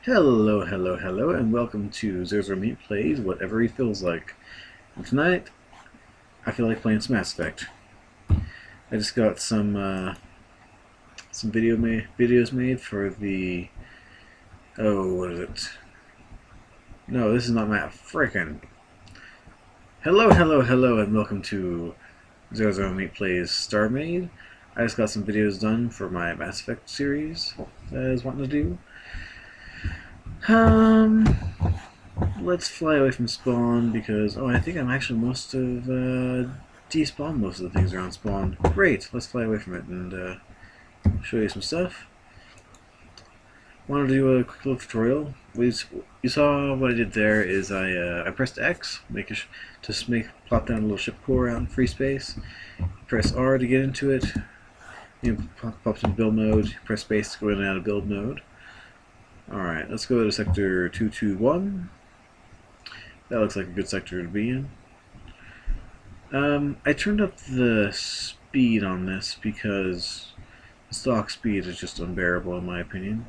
Hello, hello, hello, and welcome to Meat Plays Whatever He Feels Like. And tonight, I feel like playing some Mass Effect. I just got some videos made for the what is it? No, this is not Matt. Frickin'. Hello, hello, hello, and welcome to Meat Plays StarMade. I just got some videos done for my Mass Effect series that I was wanting to do. Let's fly away from spawn because I think I'm actually despawned most of the things around spawn. Great, let's fly away from it and show you some stuff. Wanted to do a quick little tutorial. You saw what I did there is I pressed X plop down a little ship core out in free space. Press R to get into it. Pops into build mode. Press space to go in and out of build mode. Alright, let's go to sector 221. That looks like a good sector to be in. I turned up the speed on this because the stock speed is just unbearable in my opinion.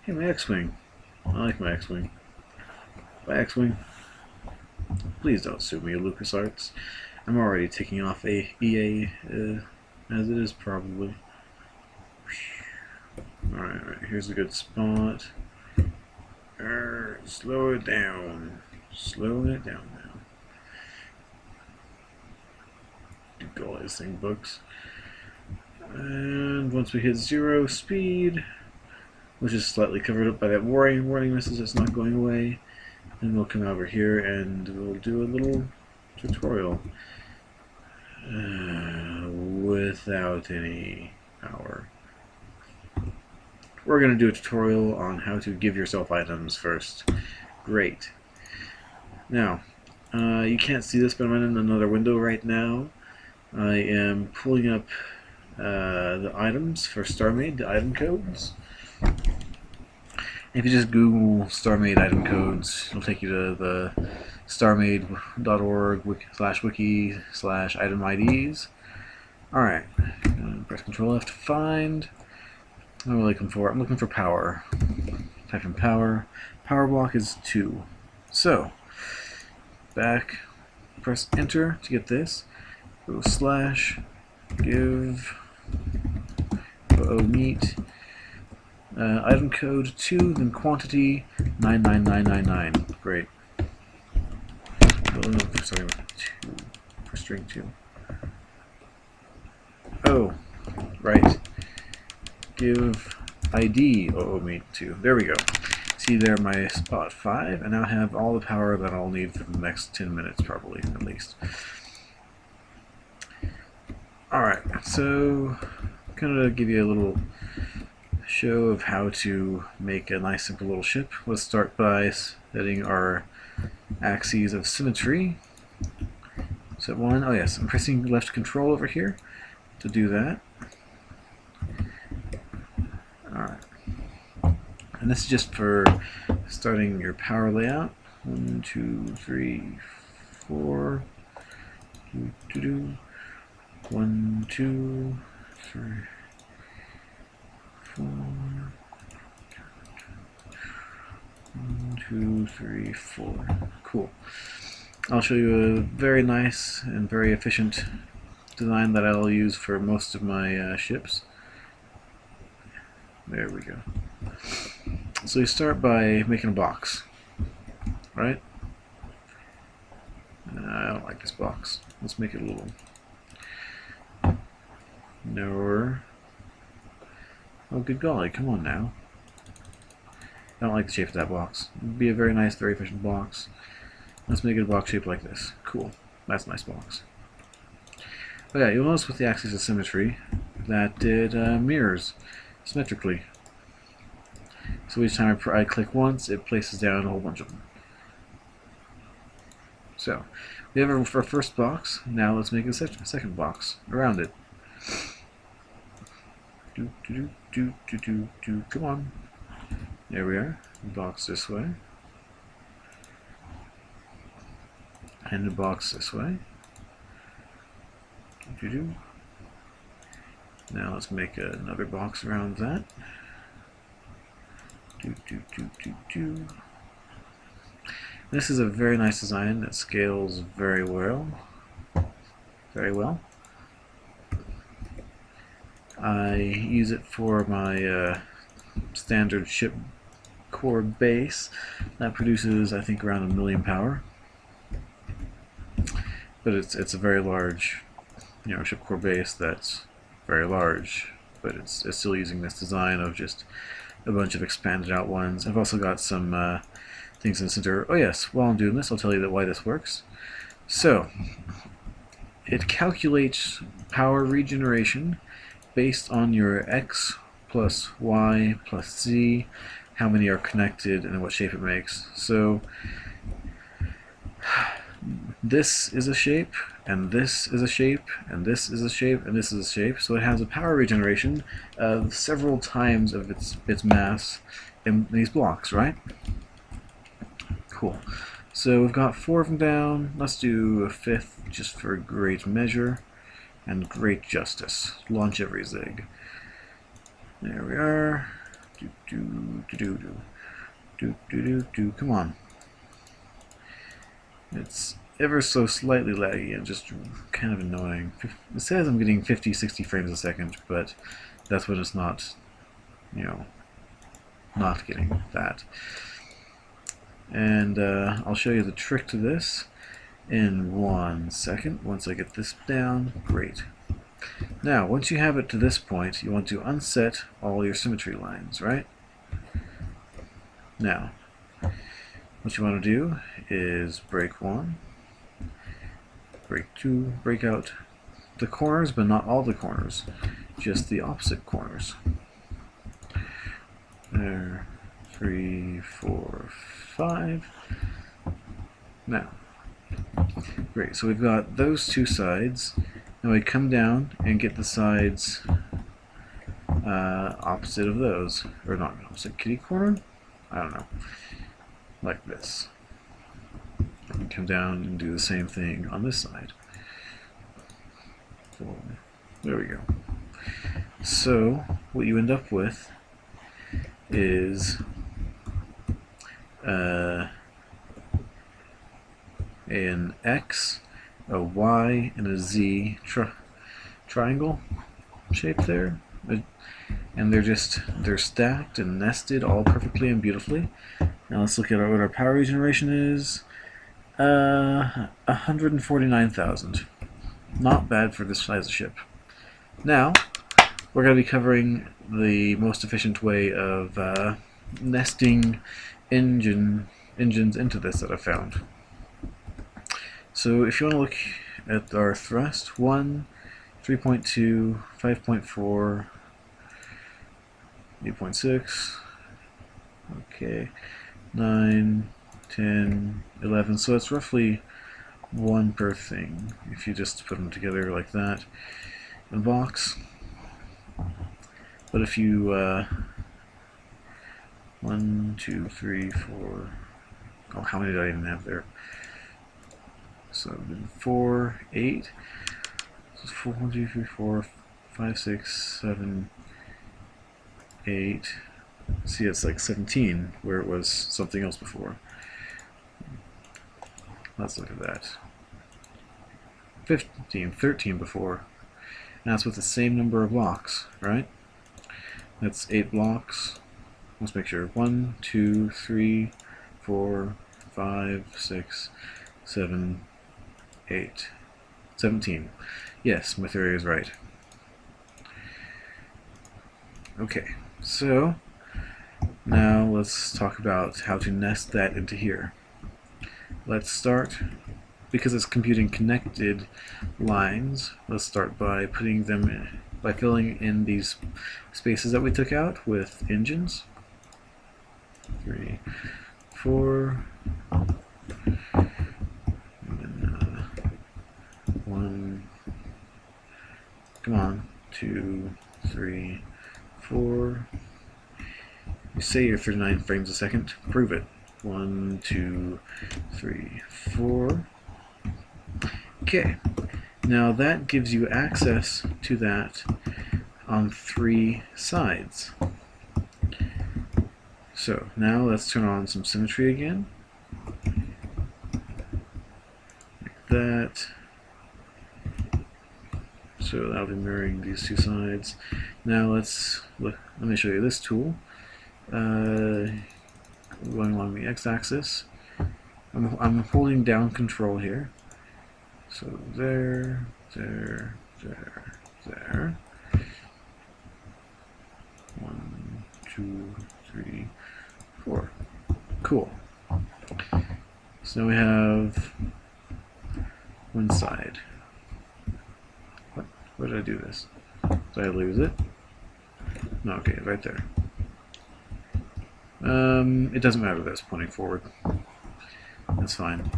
Hey, my X-Wing. I like my X-Wing. Bye, X-Wing. Please don't sue me, LucasArts. I'm already taking off EA as it is probably. Alright, here's a good spot. Slow it down. Slowing it down now. Do all these thing books. And once we hit 0 speed, which is slightly covered up by that warning message that's not going away, then we'll come over here and we'll do a little tutorial without any power. We're going to do a tutorial on how to give yourself items first. Great. Now, you can't see this, but I'm in another window right now. I am pulling up the items for StarMade, the item codes. If you just Google StarMade item codes, it'll take you to the starmade.org/wiki/item IDs. Alright, press Control F to find. What am I looking for? I'm looking for power. Type in power. Power block is 2. So, back, press enter to get this. Go /give meat item code 2, then quantity 99999. Great. Oh, no, sorry, 2 for string 2. Oh, right. Give ID meat 2. There we go. See there my spot 5, and now I have all the power that I'll need for the next 10 minutes, probably, at least. Alright, so I'm going to give you a little show of how to make a nice simple little ship. Let's start by setting our axes of symmetry. Set 1. Oh yes, I'm pressing left control over here to do that. Alright. And this is just for starting your power layout. 1, 2, 3, 4. 1, 2, 3, 4. 1, 2, 3, 4. Cool. I'll show you a very nice and very efficient design that I'll use for most of my ships. There we go. So you start by making a box, right? I don't like this box. Let's make it a little narrower. Oh, good golly, come on now. I don't like the shape of that box. It'd be a very nice, very efficient box. Let's make it a box shaped like this. Cool. That's a nice box. But yeah, you'll notice with the axis of symmetry that it mirrors symmetrically. So each time I click once, it places down a whole bunch of them. So, we have our first box. Now let's make a second box around it. Come on. There we are. Box this way. And the box this way. Now let's make another box around that. This is a very nice design that scales very well. Very well. I use it for my standard ship core base that produces, I think, around 1,000,000 power. But it's a very large, ship core base that's very large. But it's still using this design of just a bunch of expanded out ones. I've also got some things in the center. Oh yes, while I'm doing this, I'll tell you why this works. So it calculates power regeneration based on your x plus y plus z, how many are connected, and what shape it makes. So this is a shape, and this is a shape, and this is a shape, and this is a shape. So it has a power regeneration of several times of its mass in these blocks, right? Cool. So we've got 4 of them down. Let's do a 5th just for great measure and great justice. Launch every zig. There we are. Come on. It's ever so slightly laggy and just kind of annoying. It says I'm getting 50, 60 frames a second, but that's when it's not, not getting that. And I'll show you the trick to this in 1 second. Once I get this down, great. Now, once you have it to this point, you want to unset all your symmetry lines, right? Now, what you want to do is break 1, break 2, break out the corners, but not all the corners, just the opposite corners. There, 3, 4, 5. Now, great, so we've got those 2 sides. Now we come down and get the sides opposite of those, or not opposite, kitty corner? I don't know, like this. And come down and do the same thing on this side. So, there we go. So what you end up with is an X, a Y, and a Z triangle shape there, and they're stacked and nested all perfectly and beautifully. Now let's look at what our power regeneration is. 149,000. Not bad for this size of ship. Now we're going to be covering the most efficient way of nesting engines into this that I found. So if you want to look at our thrust, 1, 3.2, 5.4, 8.6, okay, 9, 10, 11, so it's roughly 1 per thing, if you just put them together like that in a box. But if you, 1, 2, 3, 4, oh, how many did I even have there? So 4, 8, so 4, 1, 2, 3, 4, 5, 6, 7, 8. See, it's like 17 where it was something else before. Let's look at that. 15, 13 before. And that's with the same number of blocks, right? That's 8 blocks. Let's make sure. 1, 2, 3, 4, 5, 6, 7, 8. 17. Yes, my theory is right. Okay, so now let's talk about how to nest that into here. Let's start, because it's computing connected lines, let's start by putting them in, by filling in these spaces that we took out with engines. 3, 4, and 1, come on, 2, 3, 4. You say you're 39 frames a second, prove it. 1, 2, 3, 4. Okay, now that gives you access to that on 3 sides. So now let's turn on some symmetry again. Like that. So that'll be mirroring these two sides. Now let's look. Let me show you this tool. Going along the x-axis. I'm holding down Control here. So there, there, there. 1, 2, 3, 4. Cool. So now we have one side. What? Where did I do this? Did I lose it? No, okay, right there. It doesn't matter that it's pointing forward. That's fine.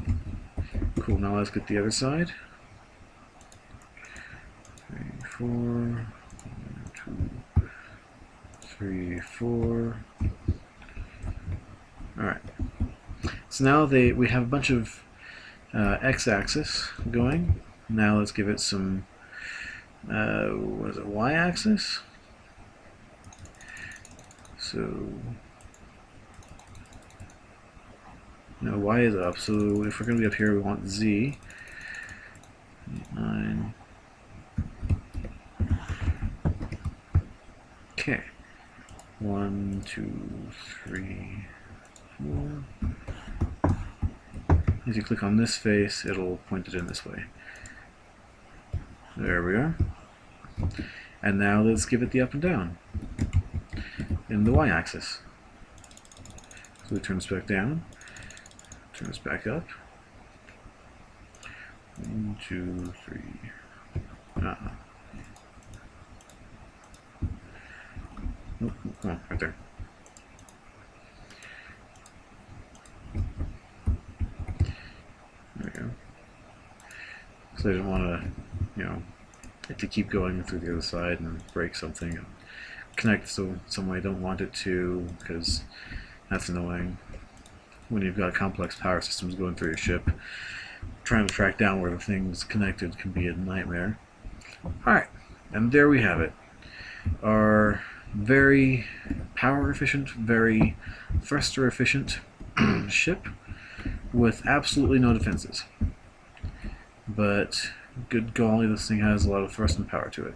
Cool, now let's get the other side. 3, 4, 1, 2, 3, 4. Alright. So now we have a bunch of x-axis going. Now let's give it some, what is it, y-axis? So, no, y is up, so if we're going to be up here, we want z. 9. Okay. 1, 2, 3, 4. If you click on this face, it'll point it in this way. There we are. And now let's give it the up and down in the y-axis. So we turn this back down, turn this back up. 1, 2, 3. Nope, oh, right there. There we go. So I didn't want to, it to keep going through the other side and break something and connect some way I don't want it to, because that's annoying. When you've got complex power systems going through your ship, trying to track down where the thing's connected can be a nightmare. Alright, and there we have it. Our very power efficient, very thruster efficient ship with absolutely no defenses. But good golly, this thing has a lot of thrust and power to it.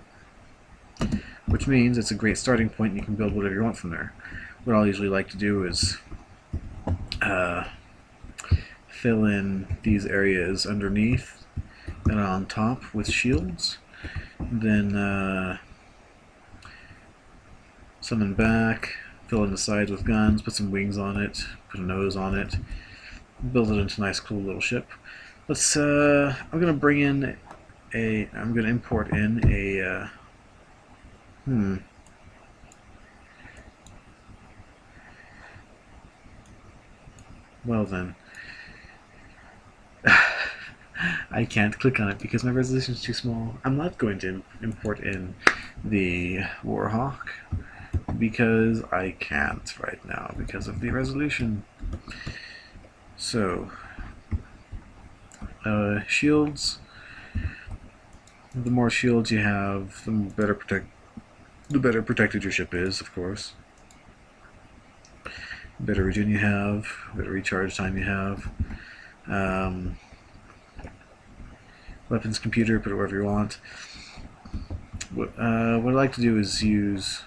Which means it's a great starting point and you can build whatever you want from there. What I'll usually like to do is fill in these areas underneath and on top with shields. Then summon back, fill in the sides with guns, put some wings on it, put a nose on it, build it into a nice cool little ship. Let's I'm gonna bring in I'm gonna import in a well then. I can't click on it because my resolution is too small. I'm not going to import in the Warhawk because I can't right now because of the resolution. So, shields. The more shields you have, the better protected your ship is, of course. The better regen you have, the better recharge time you have. Weapons computer, put it wherever you want. What I like to do is use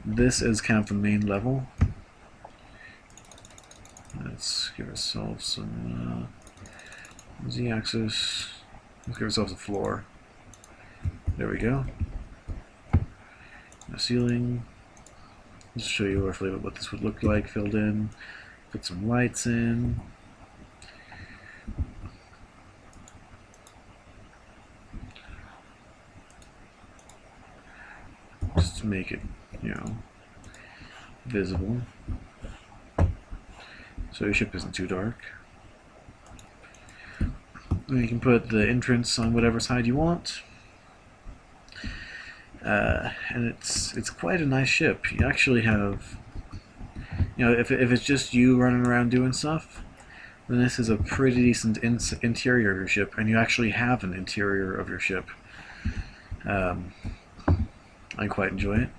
this as kind of the main level. Let's give ourselves some z-axis. Let's give ourselves a floor. There we go. A ceiling. Just show you roughly what this would look like filled in. Put some lights in. Just to make it, visible. So your ship isn't too dark. And you can put the entrance on whatever side you want. And it's quite a nice ship. You actually have, if it's just you running around doing stuff, then this is a pretty decent interior of your ship, and you actually have an interior of your ship. I quite enjoy it.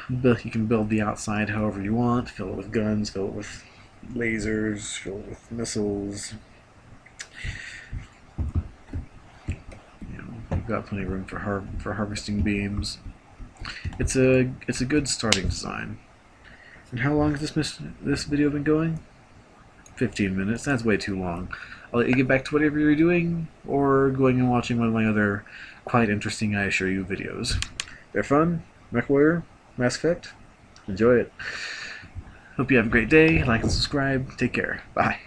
You can build the outside however you want. Fill it with guns, fill it with lasers, fill it with missiles. You've got plenty of room for harvesting beams. It's a good starting design. And how long has this video been going? 15 minutes. That's way too long. I'll let you get back to whatever you're doing, or going and watching one of my other quite interesting, I assure you, videos. They're fun. MechWarrior, Mass Effect. Enjoy it. Hope you have a great day. Like and subscribe. Take care. Bye.